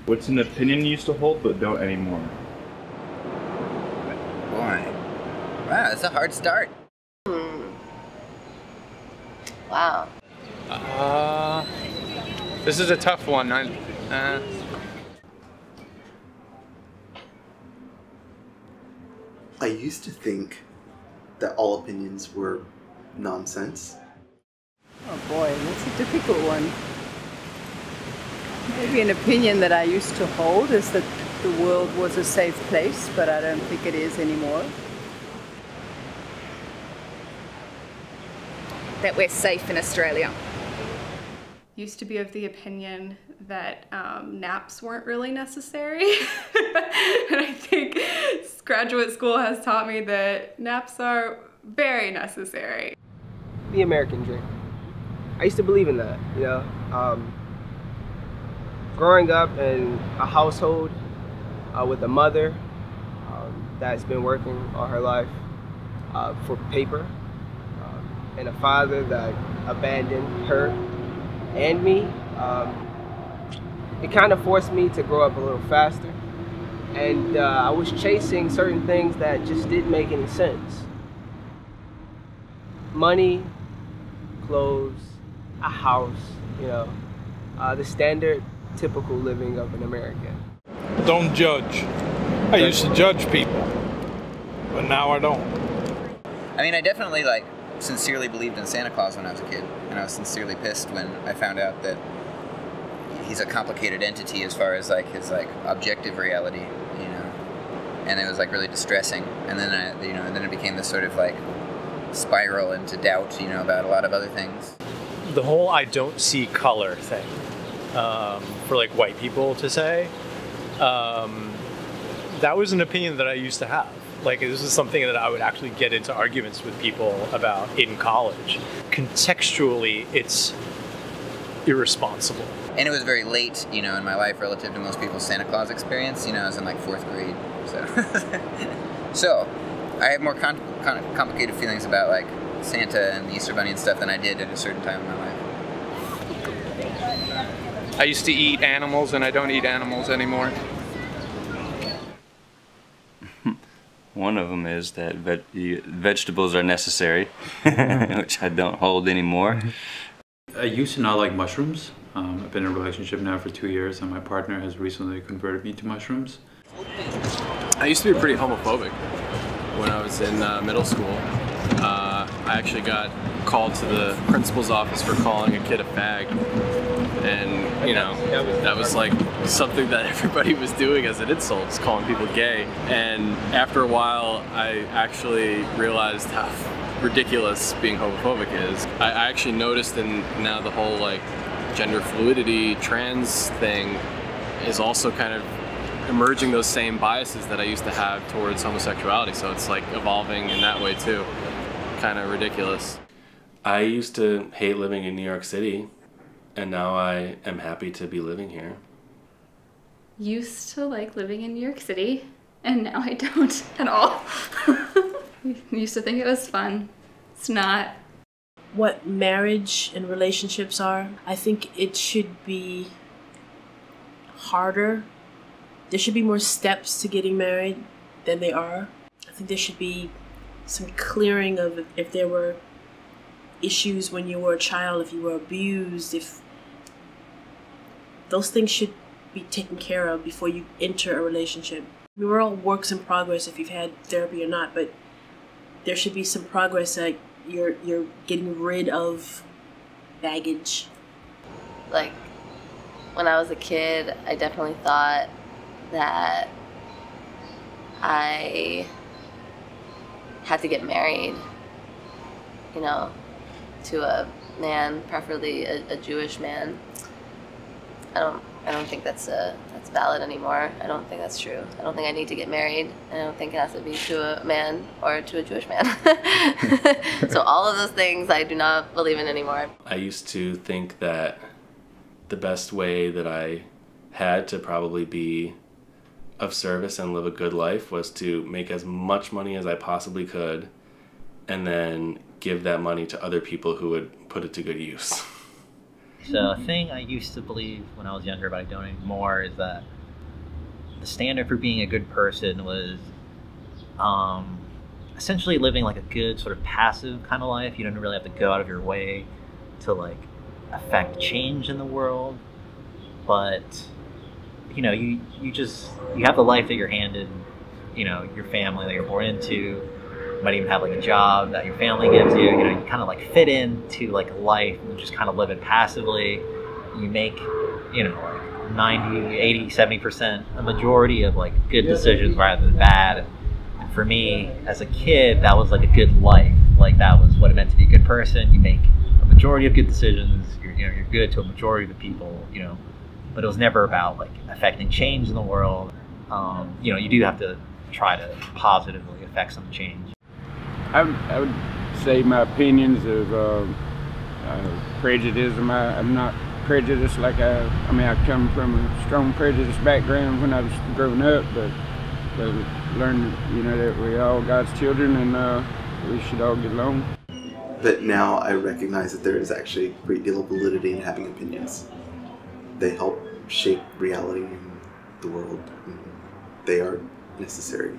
What's an opinion you used to hold but don't anymore? Boy. Wow, that's a hard start. Wow. This is a tough one. I used to think that all opinions were nonsense. Oh boy, that's a difficult one. Maybe an opinion that I used to hold is that the world was a safe place, but I don't think it is anymore. That we're safe in Australia. Used to be of the opinion that naps weren't really necessary. And I think graduate school has taught me that naps are very necessary. The American dream. I used to believe in that, you know. Growing up in a household with a mother that's been working all her life for paper, and a father that abandoned her and me, it kind of forced me to grow up a little faster. And I was chasing certain things that just didn't make any sense. Money, clothes, a house, you know, the standard, typical living of an American. Don't judge. I used to judge people, but now I don't. I mean, I definitely sincerely believed in Santa Claus when I was a kid, and I was sincerely pissed when I found out that he's a complicated entity as far as his objective reality, you know, and it was really distressing. And then and then it became this sort of spiral into doubt, you know, about a lot of other things. The whole "I don't see color" thing for white people to say, that was an opinion that I used to have. This is something that I would actually get into arguments with people about in college. Contextually, it's irresponsible. And it was very late, you know, in my life relative to most people's Santa Claus experience. You know, I was in 4th grade, so. So, I have more complicated feelings about Santa and the Easter Bunny and stuff than I did at a certain time in my life. I used to eat animals, and I don't eat animals anymore. One of them is that vegetables are necessary, which I don't hold anymore. I used to not like mushrooms. I've been in a relationship now for 2 years, and my partner has recently converted me to mushrooms. I used to be pretty homophobic when I was in middle school. I actually got called to the principal's office for calling a kid a fag. And, you know, that was something that everybody was doing as an insult, just calling people gay. And after a while, I actually realized how ridiculous being homophobic is. I actually noticed now the whole gender fluidity, trans thing is also kind of emerging those same biases that I used to have towards homosexuality. So it's evolving in that way too. Kind of ridiculous. I used to hate living in New York City, and now I am happy to be living here. Used to like living in New York City, and now I don't at all. Used to think it was fun. It's not. What marriage and relationships are, I think it should be harder. There should be more steps to getting married than there are. I think there should be some clearing of if there were issues when you were a child, if you were abused, if those things should be taken care of before you enter a relationship. I mean, we're all works in progress if you've had therapy or not, but there should be some progress that you're getting rid of baggage. Like, when I was a kid, I definitely thought that I had to get married, you know, to a man, preferably a Jewish man. I don't think that's valid anymore. I don't think that's true. I don't think I need to get married. I don't think it has to be to a man or to a Jewish man. So all of those things I do not believe in anymore. I used to think that the best way that I had to probably be of service and live a good life was to make as much money as I possibly could and then give that money to other people who would put it to good use. So a thing I used to believe when I was younger but I don't anymore is that the standard for being a good person was essentially living like a good sort of passive kind of life. You don't really have to go out of your way to like affect change in the world, but you know, you have the life that you're handed, you know, your family that you're born into. You might even have like a job that your family gives you. You know, you kind of like fit into like life and just kind of live it passively. You make, you know, like 90, 80, 70%, a majority of like good decisions rather than bad. And for me, as a kid, that was like a good life. Like that was what it meant to be a good person. You make a majority of good decisions. You're good to a majority of the people, you know. But it was never about like affecting change in the world. You know, you do have to try to positively affect some change. I would say my opinions of prejudice. I'm not prejudiced like I come from a strong prejudice background when I was growing up, but learned, you know, that we're all God's children and we should all get along. But now I recognize that there is actually a great deal of validity in having opinions. They help shape reality in the world. They are necessary.